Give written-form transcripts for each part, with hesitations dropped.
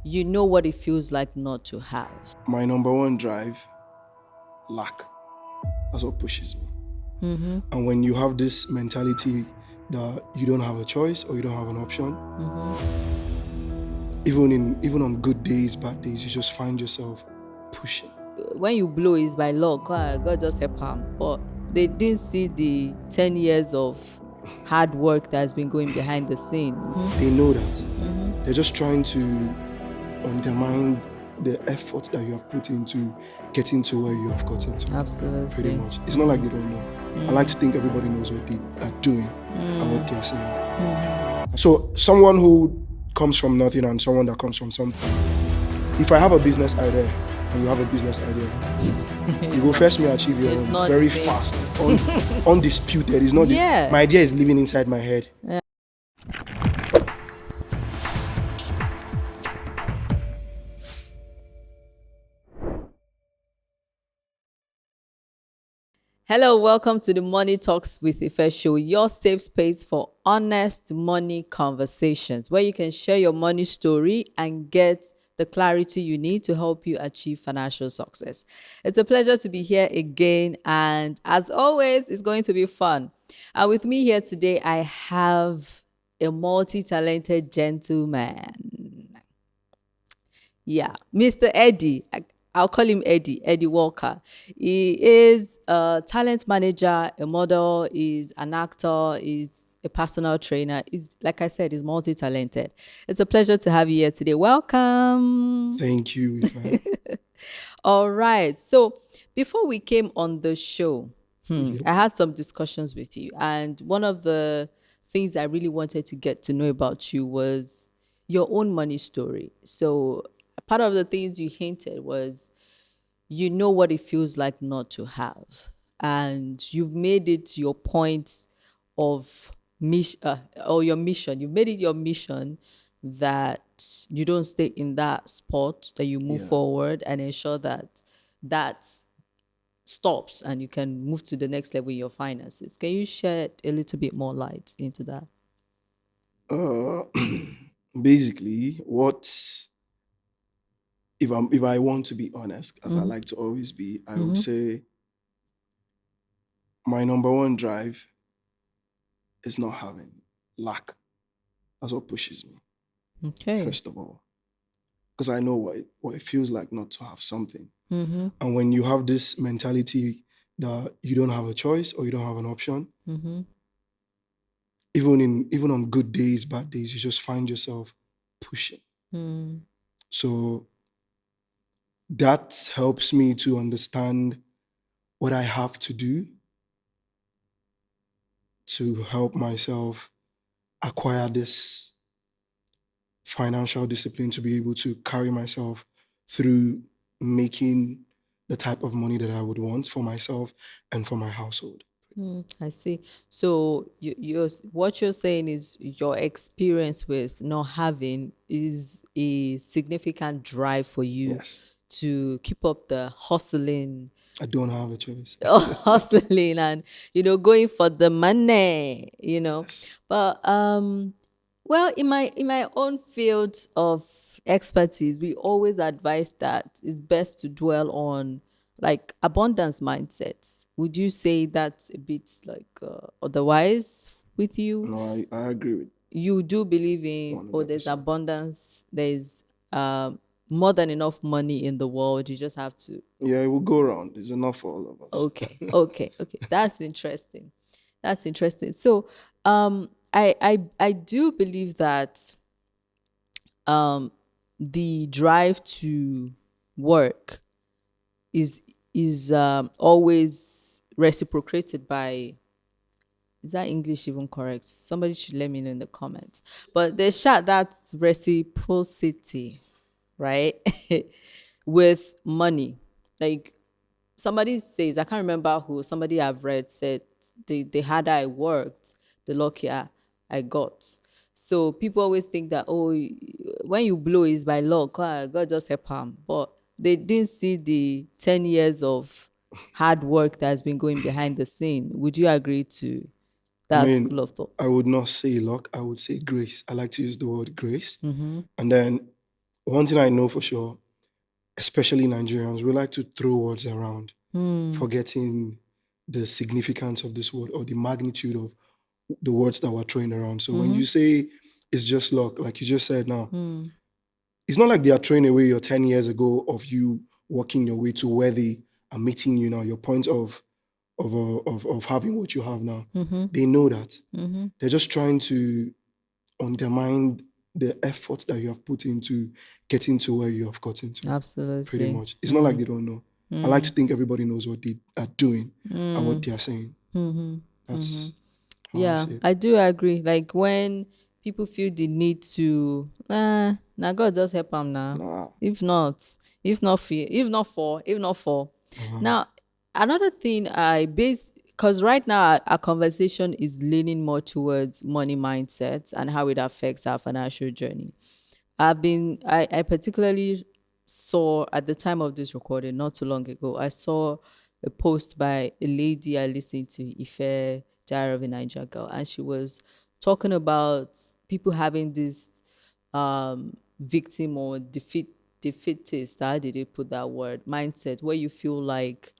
you know what it feels like not to have. My number one drive, lack. That's what pushes me. And when you have this mentality that you don't have a choice or you don't have an option, even on good days, bad days, you just find yourself pushing. When you blow is by luck, God just help him. But they didn't see the 10 years of hard work that's been going behind the scene. They know that. They're just trying to undermine the effort that you have put into getting to where you have gotten to. Absolutely. Pretty much. It's not like they don't know. I like to think everybody knows what they are doing and what they are saying. So someone who comes from nothing and someone that comes from something, if I have a business idea and you have a business idea, you will first me achieve your own very fast, undisputed. It's not my idea is living inside my head. Hello, welcome to the Money Talks with Ife show, your safe space for honest money conversations, where you can share your money story and get the clarity you need to help you achieve financial success. It's a pleasure to be here again, and as always, it's going to be fun. And with me here today, I have a multi-talented gentleman. Yeah, Mr. Eddie. I'll call him Eddie Walker. He is a talent manager, a model, is an actor, is a personal trainer. Is, like I said, is multi-talented. It's a pleasure to have you here today. Welcome. Thank you. All right. So before we came on the show, I had some discussions with you. And one of the things I really wanted to get to know about you was your own money story. So part of the things you hinted was you know what it feels like not to have, and you've made it your point of mission, or your mission. You've made it your mission that you don't stay in that spot, that you move forward and ensure that that stops and you can move to the next level in your finances. Can you shed a little bit more light into that? Basically, if I want to be honest, as I like to always be, I would say my number one drive is not having lack. That's what pushes me. Okay. First of all, because I know what it feels like not to have something. And when you have this mentality that you don't have a choice or you don't have an option, even on good days, bad days, you just find yourself pushing. So that helps me to understand what I have to do to help myself acquire this financial discipline to be able to carry myself through making the type of money that I would want for myself and for my household. I see. So what you're saying is your experience with not having is a significant drive for you to keep up the hustling. I don't have a choice. Hustling and going for the money, But well, in my own field of expertise, we always advise that it's best to dwell on like abundance mindsets. Would you say that's a bit like otherwise with you? No, I agree with You do believe in, there's 100%. abundance, there's more than enough money in the world. You just have to. Yeah, it will go around. There's enough for all of us. Okay. That's interesting. So, I do believe that the drive to work is always reciprocated by. Is that English even correct? Somebody should let me know in the comments. But they shout that reciprocity, right? With money. Like somebody says, I can't remember who, somebody I've read said, the harder I worked, the luckier I got. So people always think that, when you blow is by luck, God just help him. But they didn't see the 10 years of hard work that's been going behind the scene. Would you agree to that school of thought? I would not say luck. I would say grace. I like to use the word grace. And then one thing I know for sure, especially Nigerians, we like to throw words around, forgetting the significance of this word or the magnitude of the words that we're throwing around. So when you say it's just luck, like you just said now, it's not like they are throwing away your 10 years ago of you working your way to where they are meeting you now, your point of having what you have now. They know that. They're just trying to undermine the effort that you have put into getting to where you have gotten to. Absolutely. Pretty much. It's not like they don't know. I like to think everybody knows what they are doing and what they are saying. That's how I Yeah, see it. I do agree. Like when people feel the need to, now God just help them now. Nah. If not, if not for. Now, another thing I base, because right now our conversation is leaning more towards money mindset and how it affects our financial journey. I particularly saw at the time of this recording, not too long ago, I saw a post by a lady I listened to, Ife, Diary of a Niger Girl, and she was talking about people having this victim or defeatist, how did they put that word, mindset, where you feel like,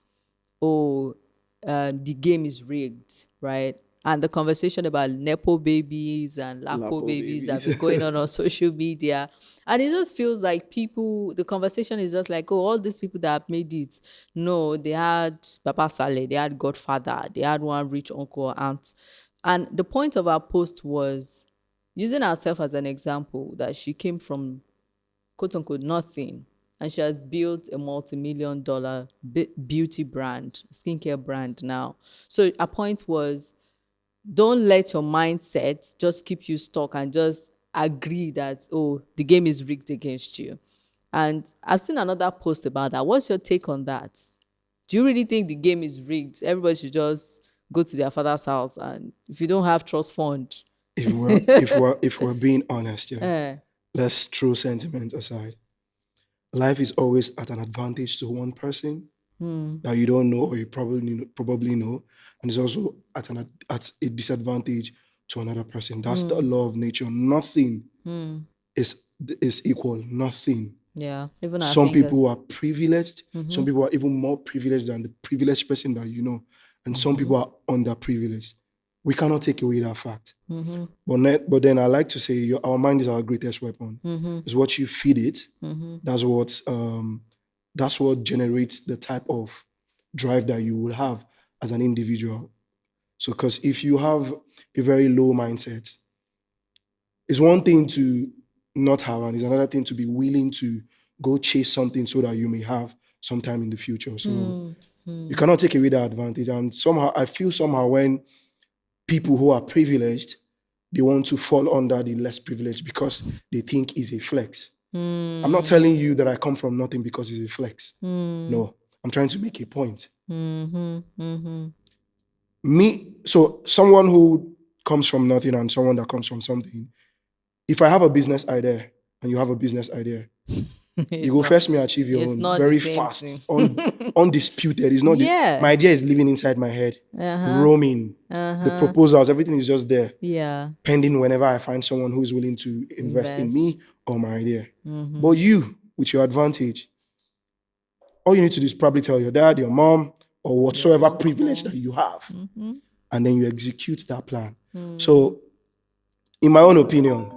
oh, the game is rigged, right? And the conversation about Nepo babies and Lapo Lapo babies have babies. been going on social media. And it just feels like people, the conversation is just like, oh, all these people that have made it. No, they had Papa Saleh, they had Godfather, they had one rich uncle or aunt. And the point of our post was using herself as an example that she came from quote unquote nothing, and she has built a multi-million dollar beauty brand, skincare brand now. So her point was, don't let your mindset just keep you stuck and just agree that, oh, the game is rigged against you. And I've seen another post about that. What's your take on that? Do you really think the game is rigged? Everybody should just go to their father's house, and if you don't have trust fund, if we're being honest, yeah, eh, let's throw sentiment aside. Life is always at an advantage to one person that you don't know or you probably know, and it's also at a disadvantage to another person. That's the law of nature. Nothing is equal. Nothing. yeah, even our Some people fingers. are privileged. Some people are even more privileged than the privileged person that you know, and some people are underprivileged. We cannot take away that fact. But then I like to say our mind is our greatest weapon. It's what you feed it. That's what generates the type of drive that you will have as an individual. So, because if you have a very low mindset, it's one thing to not have, and it's another thing to be willing to go chase something so that you may have sometime in the future. So you cannot take away that advantage. And somehow, I feel somehow when people who are privileged, they want to fall under the less privileged because they think it's a flex. I'm not telling you that I come from nothing because it's a flex. No, I'm trying to make a point. So someone who comes from nothing and someone that comes from something, if I have a business idea and you have a business idea, you go first me achieve your It's own not the very same thing. fast, undisputed. It's not Yeah. my idea is living inside my head, roaming. The proposals, everything is just there, Yeah. pending whenever I find someone who is willing to invest in me Invest. or my idea. But you, with your advantage, all you need to do is probably tell your dad, your mom, or whatsoever privilege that you have, and then you execute that plan. So, in my own opinion,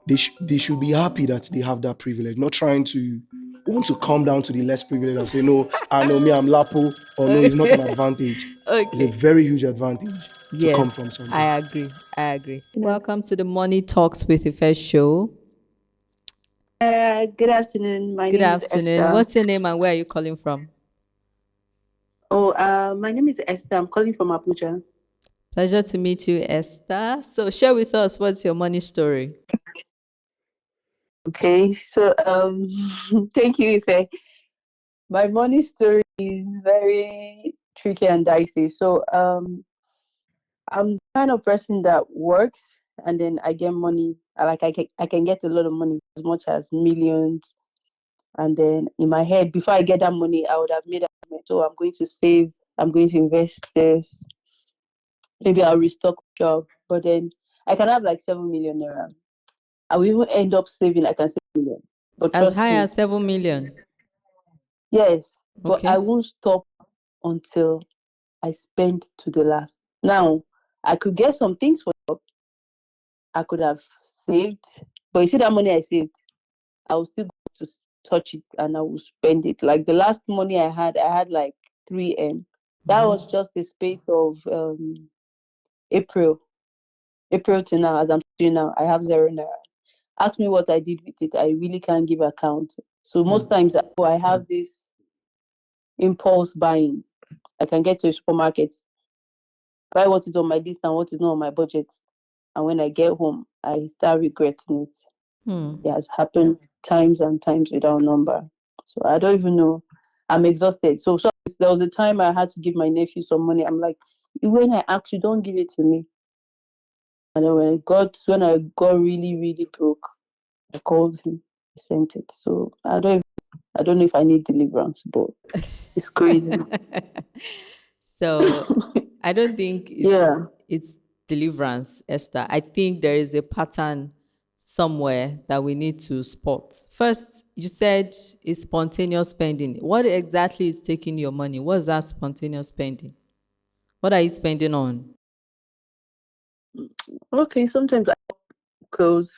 they should be happy that they have that privilege, not trying to want to come down to the less privileged and say, no, I know me, I'm Lapo, or no, it's not an advantage. It's a Okay. very huge advantage to come Yes, from something. I agree. I agree. Welcome to the Money Talks with Ife show. Good afternoon. My Good name is afternoon. Esther. What's your name and where are you calling from? Oh, my name is Esther. I'm calling from Abuja. Pleasure to meet you, Esther. So share with us, what's your money story? Okay, so thank you, Ife. My money story is very tricky and dicey. So I'm the kind of person that works and then I get money. I can get a lot of money, as much as millions. And then in my head, before I get that money, I would have made up. So I'm going to save. I'm going to invest this. Maybe I'll restock job, but then I can have like 7 million naira. I will even end up saving like I say million. But As trust high me, as 7 million. yes, but I Okay. won't stop until I spend to the last. Now, I could get some things for I could have saved, but you see that money I saved, I will still go to touch it and I will spend it. Like the last money I had like 3M. That was just the space of April. April to now, as I'm doing now, I have 0 naira. Ask me what I did with it. I really can't give account. So most times I have this impulse buying. I can get to a supermarket, buy what is on my list and what is not on my budget. And when I get home, I start regretting it. It has happened times and times without number. So I don't even know. I'm exhausted. So there was a time I had to give my nephew some money. I'm like, when I ask you, don't give it to me. And then when I got really, really broke, I called him, I sent it. So I don't know if I need deliverance, but it's crazy. So I don't think Yeah. it's deliverance, Esther. I think there is a pattern somewhere that we need to spot. First, you said it's spontaneous spending. What exactly is taking your money? What is that spontaneous spending? What are you spending on? Okay, sometimes I clothes,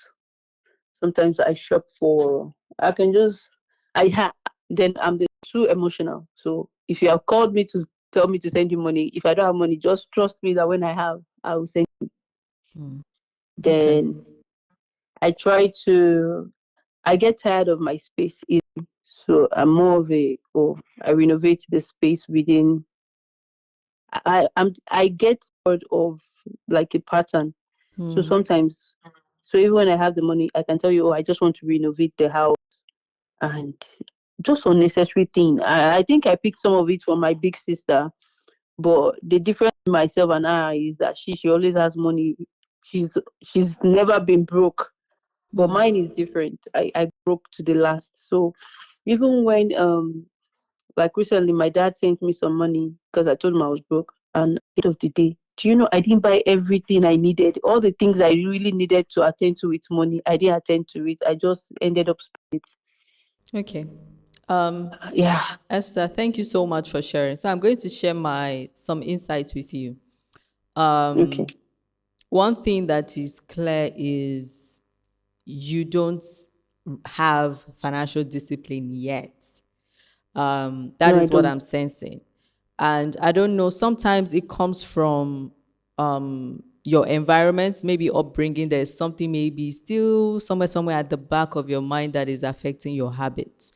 sometimes I shop for I can just I have then I'm the too emotional. So if you have called me to tell me to send you money, if I don't have money, just trust me that when I have, I will send. Okay. Then I try to I get tired of my space easily. So I'm more of a I renovate the space within I get bored of like a pattern. So sometimes so even when I have the money, I can tell you, oh, I just want to renovate the house and just unnecessary thing. I think I picked some of it from my big sister, but the difference in myself and I is that she always has money. She's she's never been broke, but mine is different. I broke to the last. So even when like recently my dad sent me some money because I told him I was broke, and at the end of the day, do you know I didn't buy everything I needed. All the things I really needed to attend to with money, I didn't attend to it. I just ended up spending Okay. it. Yeah. Esther, thank you so much for sharing. So I'm going to share my some insights with you. Okay. One thing that is clear is you don't have financial discipline yet. That No, I is what don't. I'm sensing. And I don't know, sometimes it comes from your environment, maybe upbringing. There's something maybe still somewhere at the back of your mind that is affecting your habits.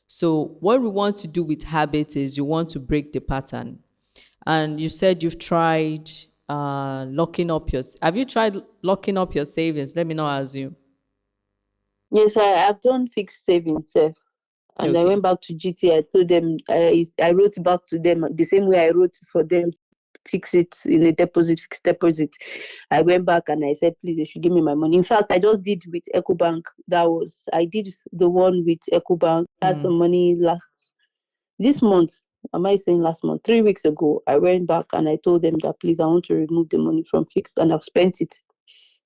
So, what we want to do with habits is you want to break the pattern. And you said you've tried locking up your. Have you tried locking up your savings? Let me not assume. Yes, I've done fixed savings, and I Okay. went back to GT. I told them I wrote back to them the same way I wrote for them fix it in a deposit, fixed deposit. I went back and I said, please, they should give me my money. In fact, I just did with EcoBank. I did the one with EcoBank. I had some money this month. Am I saying last month? 3 weeks ago, I went back and I told them that please, I want to remove the money from fixed, and I've spent it.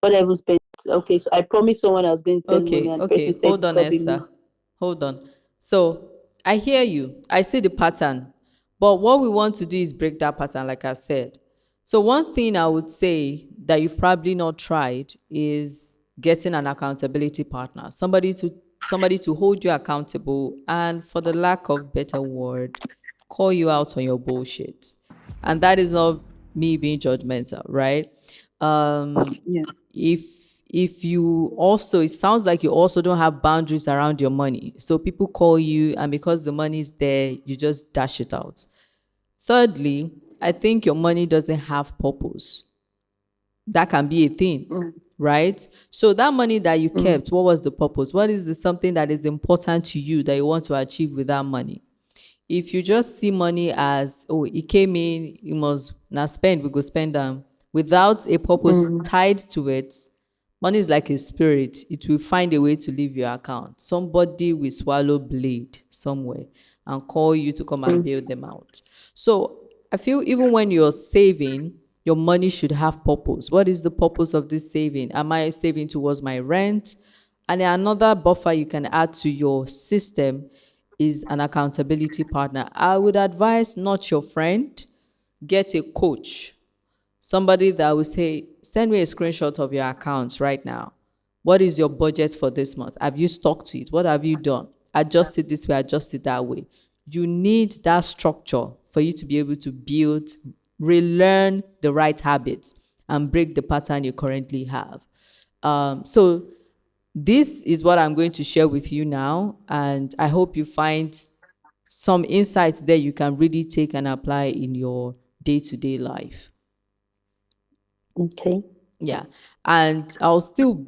But I even spent. Okay, so I promised someone I was going to send money, Okay, and the okay. person said Hold it's on, stopping me. Esther. Hold on. So I hear you. I see the pattern. But what we want to do is break that pattern, like I said. So one thing I would say that you've probably not tried is getting an accountability partner, somebody to hold you accountable and, for the lack of better word, call you out on your bullshit. And that is not me being judgmental, right? Yeah. If you also, it sounds like you also don't have boundaries around your money, so people call you and because the money is there you just dash it out. Thirdly, I think your money doesn't have purpose. That can be a thing, Mm, right? So that money that you mm, kept, what was the purpose? What is the something that is important to you that you want to achieve with that money? If you just see money as, oh, it came in, you must now spend, we go spend them without a purpose mm, tied to it. Money is like a spirit, it will find a way to leave your account. Somebody will swallow blade somewhere and call you to come and mm, bail them out. So I feel even when you're saving, your money should have purpose. What is the purpose of this saving? Am I saving towards my rent? And another buffer you can add to your system is an accountability partner. I would advise not your friend, get a coach, somebody that will say, send me a screenshot of your accounts right now. What is your budget for this month? Have you stuck to it? What have you done? Adjust it this way, adjust it that way. You need that structure for you to be able to build, relearn the right habits and break the pattern you currently have. So this is what I'm going to share with you now, and I hope you find some insights there you can really take and apply in your day-to-day life. Okay. Yeah. And I'll still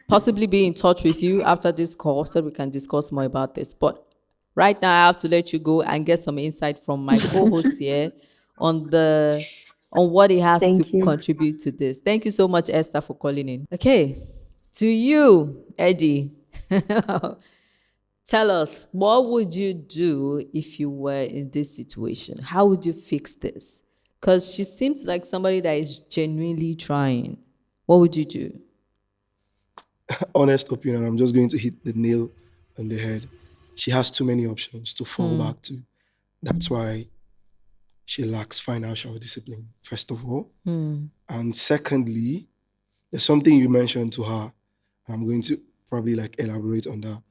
possibly be in touch with you after this call so we can discuss more about this. But right now I have to let you go and get some insight from my co-host here on the on what he has to Thank you. contribute to this. Thank you so much, Esther, for calling in. Okay. To you, Eddie. Tell us, what would you do if you were in this situation? How would you fix this? Because she seems like somebody that is genuinely trying. What would you do? Honest opinion, I'm just going to hit the nail on the head. She has too many options to fall back to. That's why she lacks financial discipline, first of all. And secondly, there's something you mentioned to her, and I'm going to probably like elaborate on that.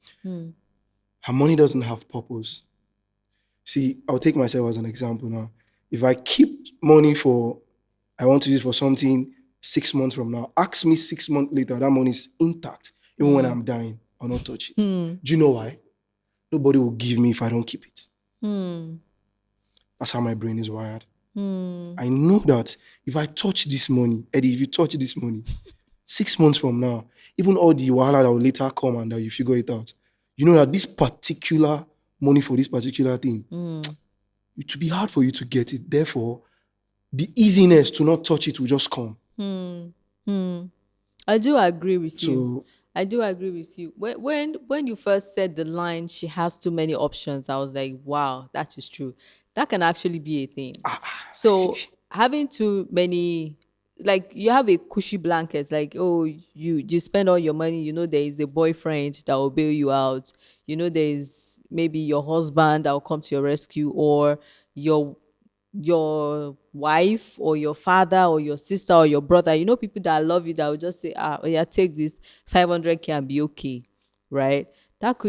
Her money doesn't have purpose. See, I'll take myself as an example now. If I keep money I want to use for something 6 months from now, ask me 6 months later, that money is intact. Even when I'm dying, I'll not touch it. Do you know why? Nobody will give me if I don't keep it. That's how my brain is wired. I know that if I touch this money, Eddie, if you touch this money, 6 months from now, even all the wahala that will later come and that you figure it out, you know that this particular money for this particular thing, it will be hard for you to get it. Therefore, the easiness to not touch it will just come. I do agree with you. So I do agree with you. When you first said the line, she has too many options, I was like, wow, that is true. That can actually be a thing. So having too many, like you have a cushy blanket, like, oh, you spend all your money, you know there is a boyfriend that will bail you out. You know there is maybe your husband that will come to your rescue, or your wife or your father or your sister or your brother, you know, people that love you that will just say, oh yeah, take this 500K and be okay, right? That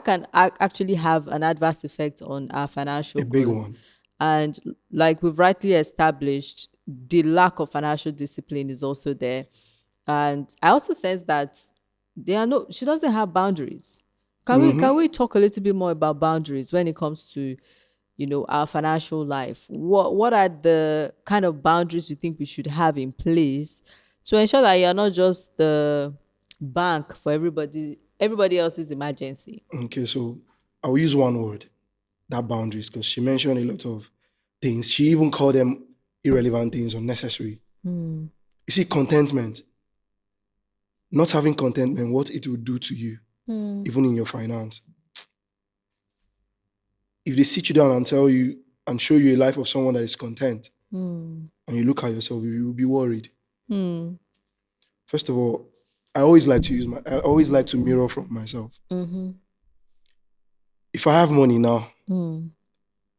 can actually have an adverse effect on our financial a big growth. one. And like we've rightly established, the lack of financial discipline is also there. And I also sense that she doesn't have boundaries. Can we talk a little bit more about boundaries when it comes to, our financial life? What are the kind of boundaries you think we should have in place to ensure that you're not just the bank for everybody else's emergency? Okay, so I'll use one word, that boundaries, because she mentioned a lot of things. She even called them irrelevant things, unnecessary. You see, contentment, not having contentment, what it will do to you, even in your finance. If they sit you down and tell you and show you a life of someone that is content, and you look at yourself, you will be worried. First of all, I always like to mirror from myself. If I have money now,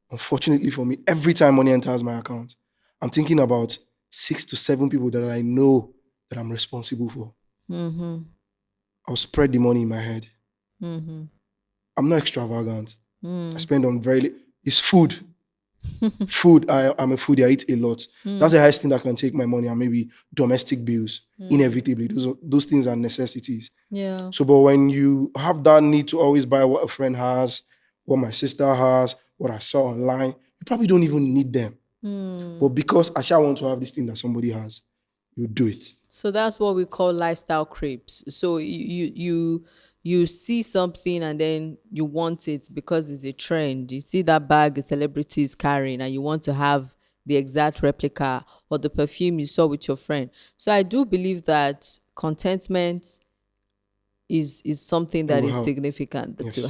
unfortunately for me, every time money enters my account, I'm thinking about 6 to 7 people that I know that I'm responsible for. I'll spread the money in my head. I'm not extravagant. I spend on it's food. Food, I'm a foodie, I eat a lot. That's the highest thing that can take my money, and maybe domestic bills. Inevitably, those things are necessities. Yeah. So, but when you have that need to always buy what a friend has, what my sister has, what I saw online, you probably don't even need them. But because I shall want to have this thing that somebody has, you do it. So that's what we call lifestyle creeps. So you see something and then you want it because it's a trend. You see that bag a celebrity is carrying and you want to have the exact replica, or the perfume you saw with your friend. So I do believe that contentment is something It that will is help. significant Yes. to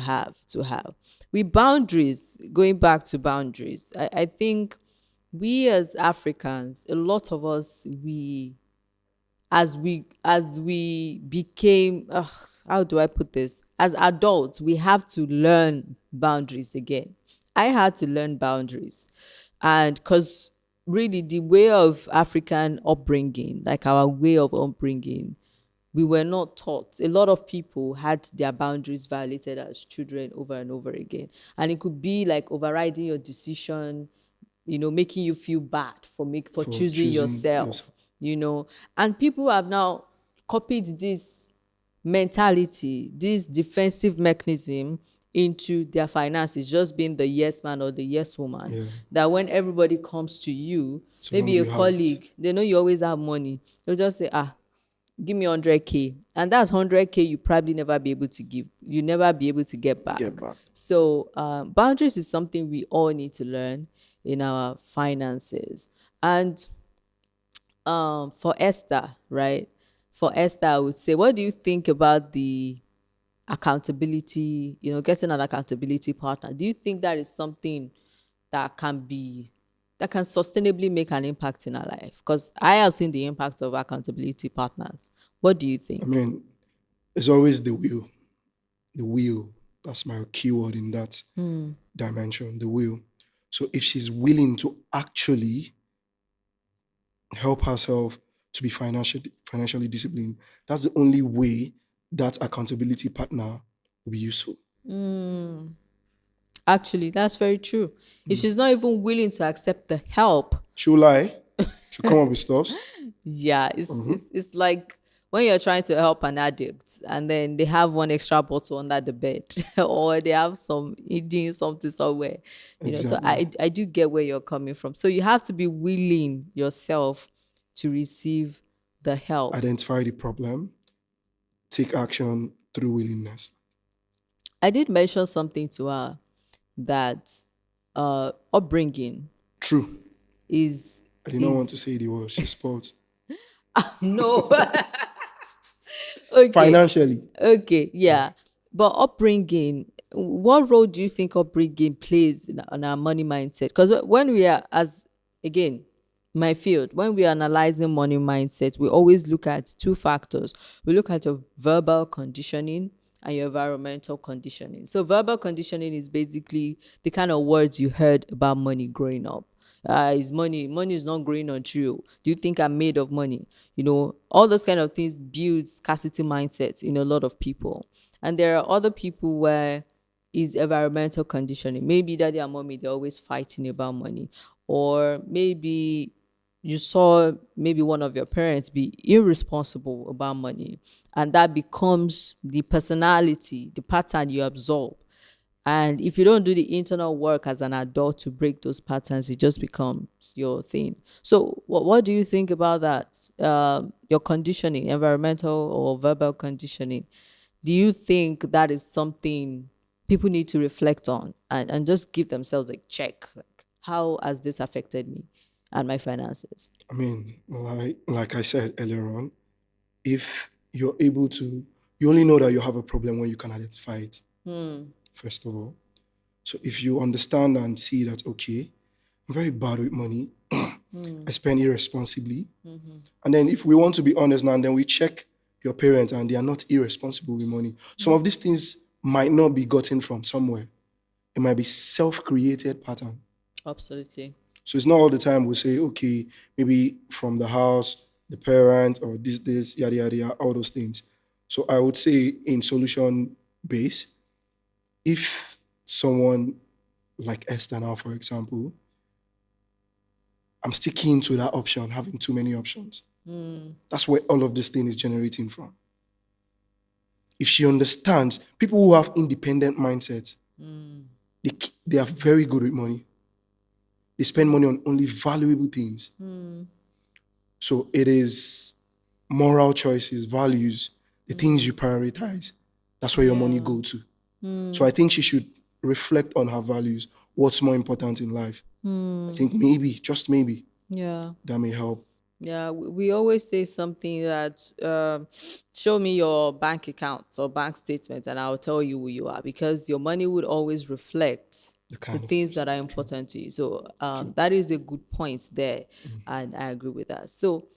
have. With boundaries, going back to boundaries, I think we as Africans, a lot of us, we as we became, how do I put this, as adults, we have to learn boundaries again. I had to learn boundaries, and because really the way of African upbringing, like our way of upbringing, we were not taught. A lot of people had their boundaries violated as children over and over again, and it could be like overriding your decision, making you feel bad for For choosing choosing yourself, yourself. and people have now copied this mentality, this defensive mechanism into their finances, just being the yes man or the yes woman. Yeah. That when everybody comes to you, So long maybe a you have it. colleague, they know you always have money, they'll just say, give me 100K, and that's 100K you probably never be able to give, you never be able to get back. Get back. So boundaries is something we all need to learn in our finances. And for Esther, right, for Esther, I would say, what do you think about the accountability, getting an accountability partner? Do you think that is something that can sustainably make an impact in our life? Because I have seen the impact of accountability partners. What do you I think? mean, it's always the will. The will. That's my keyword in that dimension, the will. So if she's willing to actually help herself to be financially disciplined, that's the only way that accountability partner will be useful. Actually, that's very true. If she's not even willing to accept the help, She'll lie. She'll come up with stuffs. yeah, it's like when you're trying to help an addict and then they have one extra bottle under the bed or they have some eating something somewhere, so Exactly. I do get where you're coming from. So you have to be willing yourself to receive the help. Identify the problem. Take action through willingness. I did mention something to her that upbringing True. is I did not want to say the word. She's spoiled. no. Okay. Financially. Okay, yeah. But upbringing, what role do you think upbringing plays in our money mindset? Because when we are, as again, my field, when we are analyzing money mindset, we always look at two factors. We look at your verbal conditioning and your environmental conditioning. So verbal conditioning is basically the kind of words you heard about money growing up. Is money is not growing on tree. Do you think I'm made of money? All those kind of things build scarcity mindsets in a lot of people. And there are other people where is environmental conditioning. Maybe daddy and mommy, they're always fighting about money. Or maybe you saw maybe one of your parents be irresponsible about money, and that becomes the personality, the pattern you absorb. And if you don't do the internal work as an adult to break those patterns, it just becomes your thing. So what do you think about that? Your conditioning, environmental or verbal conditioning, do you think that is something people need to reflect on and just give themselves a check? Like, how has this affected me and my finances? I mean, like I said earlier on, if you're able to, you only know that you have a problem when you can identify it, first of all. So if you understand and see that, okay, I'm very bad with money, I spend irresponsibly. And then if we want to be honest now, and then we check your parents and they are not irresponsible with money. Some of these things might not be gotten from somewhere. It might be self-created pattern. Absolutely. So it's not all the time we say, okay, maybe from the house, the parent, or this, yada, yada, yada, all those things. So I would say in solution base, if someone like Esther now, for example, I'm sticking to that option, having too many options. That's where all of this thing is generating from. If she understands, people who have independent mindsets, they are very good with money. They spend money on only valuable things. So it is moral choices, values, the things you prioritize. That's where your money go to. So I think she should reflect on her values. What's more important in life? I think maybe, just maybe, Yeah. that may help. Yeah, we always say something that show me your bank accounts or bank statements and I'll tell you who you are, because your money would always reflect the kind of things that are important to you. So that is a good point there, and I agree with that. So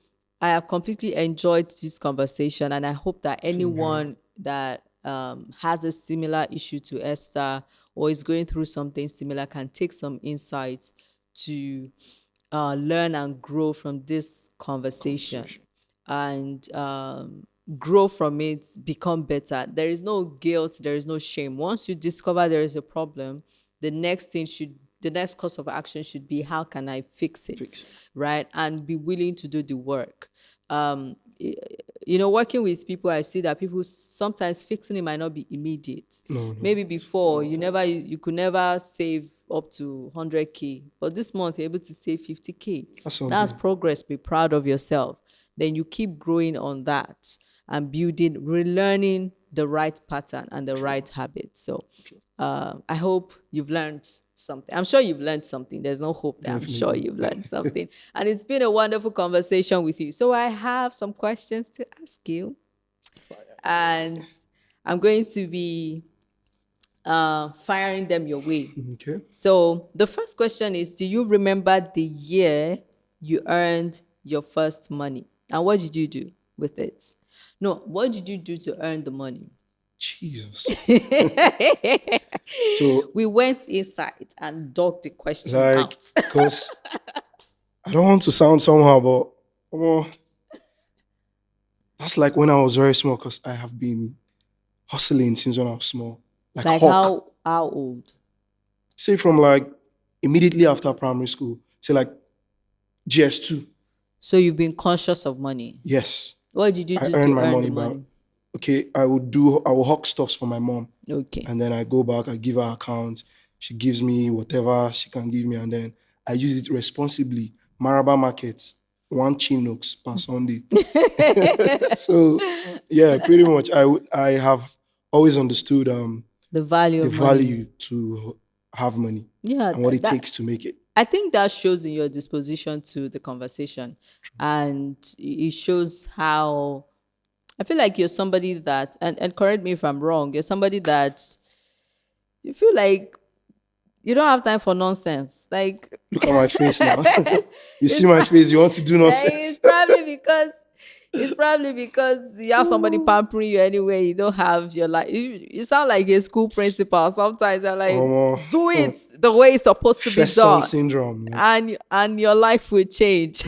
I have completely enjoyed this conversation, and I hope that Same here. anyone that has a similar issue to Esther or is going through something similar can take some insights to learn and grow from this conversation and grow from it, become better. There is no guilt, there is no shame. Once you discover there is a problem, the next course of action should be, how can I fix it, right? And be willing to do the work. Working with people, I see that people sometimes fixing it might not be immediate. No. Maybe before you could never save up to 100K, but this month you're able to save 50K. That's progress. Be proud of yourself. Then you keep growing on that and building, relearning the right pattern and the right habits. So I hope you've learned something. I'm sure you've learned something. There's no hope there. I'm sure you've learned something. And it's been a wonderful conversation with you. So I have some questions to ask you. And I'm going to be firing them your way. Okay. So the first question is, do you remember the year you earned your first money? And what did you do with it? No, what did you do to earn the money? Jesus. So we went inside and dug the question out. Because I don't want to sound somehow, but that's like when I was very small, because I have been hustling since when I was small. Like how old? Say from like immediately after primary school, say like GS2. So you've been conscious of money? Yes. What did you do to earn my earn money the money? Okay, I will hawk stuffs for my mom. Okay. And then I go back, I give her account. She gives me whatever she can give me, and then I use it responsibly. Maraba markets, 1 Chinooks per Sunday. So yeah, pretty much I have always understood the value to have money. Yeah, and what it takes to make it. I think that shows in your disposition to the conversation. True. And it shows how, I feel like you're somebody that, and correct me if I'm wrong, you're somebody that you feel like you don't have time for nonsense. Like, look at my face now. You see my face, you want to do nonsense. It's probably because you have somebody pampering you anyway. You don't have your life. You sound like a school principal. Sometimes they're like, do it the way it's supposed to be done. Syndrome. Yeah. And your life will change.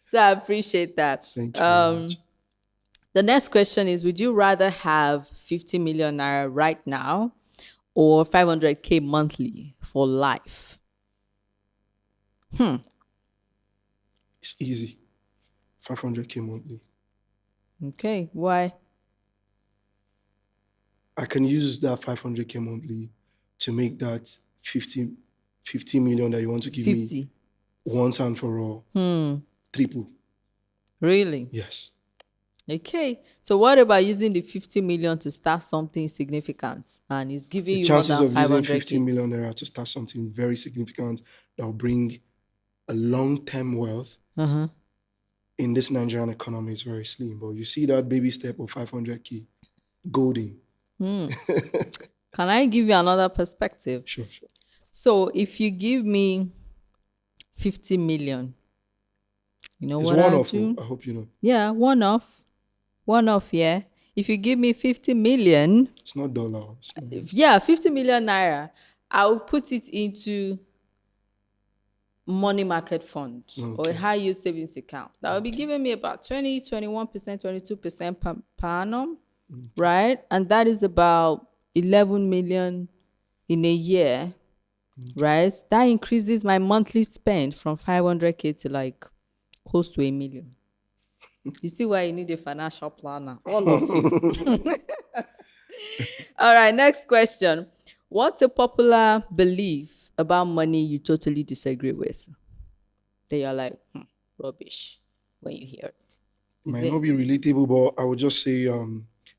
So I appreciate that. Thank you very much. The next question is, would you rather have 50 million naira right now or 500K monthly for life? It's easy. 500K monthly. Okay, why? I can use that 500K monthly to make that 50 million that you want to give 50. me once and for all. Triple. Really? Yes. Okay. So what about using the 50 million to start something significant, and it's giving you more than 500K? The chances of using 50 million naira to start something very significant that will bring a long-term wealth in this Nigerian economy is very slim. But you see that baby step of 500K, golden. Can I give you another perspective? Sure. So if you give me 50 million, you know it's what I one-off, do? I hope you know. Yeah, one-off, yeah. If you give me 50 million... It's not dollar. It's not... Yeah, 50 million naira, I'll put it into money market fund or a high yield savings account. That will be giving me about 20, 21%, 22% per annum, right? And that is about 11 million in a year, right? That increases my monthly spend from 500K to like close to 1 million. You see why you need a financial planner, all of you. All right, next question. What's a popular belief about money you totally disagree with? That you're like, rubbish when you hear it. Might not be relatable, but I would just say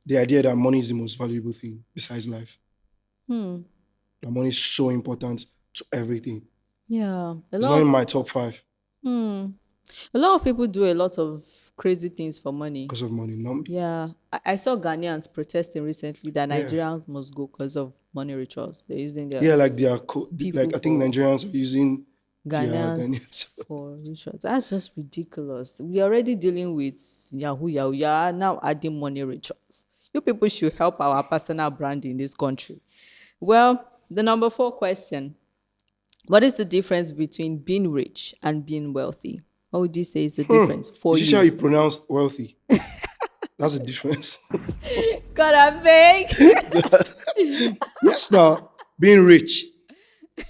the idea that money is the most valuable thing besides life. That money is so important to everything. Yeah. It's not in my top 5. A lot of people do a lot of crazy things for money. Because of money, not me. Yeah. I saw Ghanaians protesting recently that Nigerians must go because of money rituals. They're using their... Yeah, like they are... like I think Nigerians are using Yeah, Ghanaians Ghanaians. for rituals. That's just ridiculous. We're already dealing with Yahoo Yahoo. Yeah, now adding money rituals. You people should help our personal brand in this country. Well, the number 4 question. What is the difference between being rich and being wealthy? What would you say is the difference for Did you see how you? you pronounce wealthy? That's the difference. God, I beg. Yes, now being rich,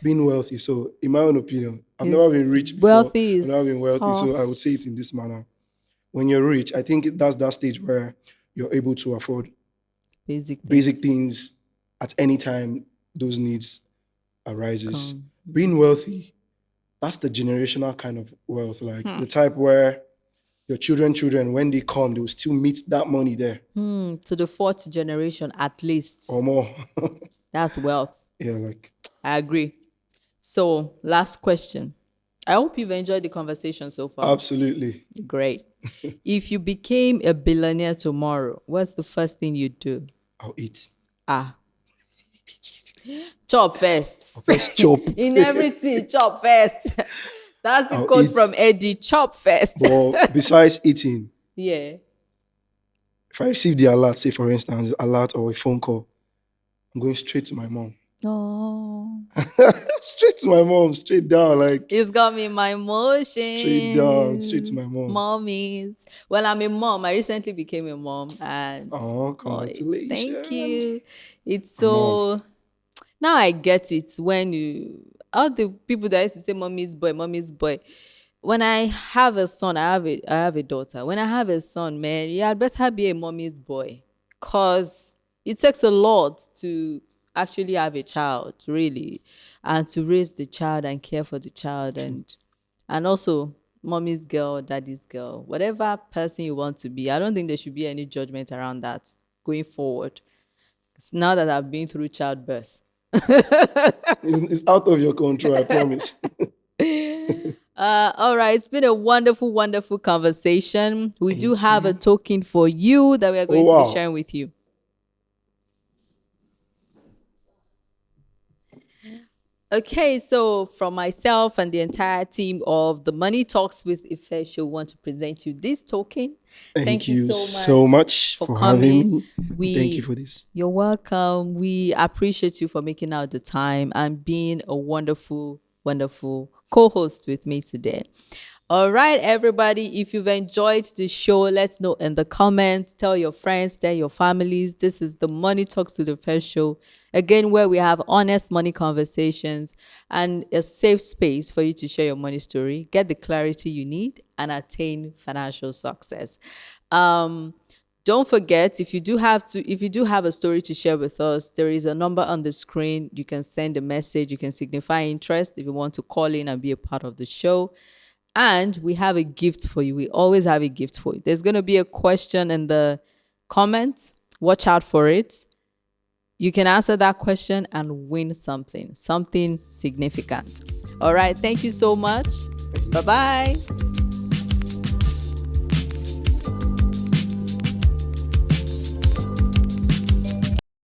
being wealthy. So, in my own opinion, I've never been Is rich before. wealthy I've never is been wealthy, so I would say it soft, in this manner. When you're rich, I think that's that stage where you're able to afford basic basic things. things at any time those needs arises. Come. Being wealthy, that's the generational kind of wealth, like the type where your children, when they come, they will still meet that money there To the 4th generation at least. or more. That's wealth. Yeah, like I agree. So, last question. I hope you've enjoyed the conversation so far. absolutely. Great. If you became a billionaire tomorrow, what's the first thing you'd do? I'll eat. Ah, chop first. I'll first chop. In everything, chop first. That's the I'll quote eat. from Eddie. Chop first. But besides eating, Yeah. if I receive the alert, say for instance, alert or a phone call, I'm going straight to my mom. Oh, Straight to my mom, straight down, like it's got me in my emotions. straight to my mom. Mommies. Well, I'm a mom. I recently became a mom, and Oh, thank congratulations. you. It's My mom. so now I get it when you all the people that used to say mommy's boy. When I have a son, I have a daughter. When I have a son, man, yeah, I'd better be a mommy's boy. Cause it takes a lot to actually have a child, really. And to raise the child and care for the child and also mommy's girl, daddy's girl, whatever person you want to be. I don't think there should be any judgment around that going forward. Now that I've been through childbirth. It's out of your control, I promise. All right, it's been a wonderful, wonderful conversation. We do Thank have a you. token for you that we are going Oh, to be wow. sharing with you. Okay, so from myself and the entire team of the Money Talks with Ife show, want to present you this token. Thank you so so much for for coming. having me. Thank you for this. You're welcome. We appreciate you for making out the time and being a wonderful, wonderful co-host with me today. All right, everybody, if you've enjoyed the show, let's know in the comments. Tell your friends, tell your families. This is the Money Talks with the First show. Again, where we have honest money conversations and a safe space for you to share your money story, get the clarity you need, and attain financial success. Don't forget, if you do have a story to share with us, there is a number on the screen. You can send a message, you can signify interest if you want to call in and be a part of the show. And we have a gift for you. We always have a gift for you. There's going to be a question in the comments. Watch out for it. You can answer that question and win something significant. All right. Thank you so much. Bye-bye.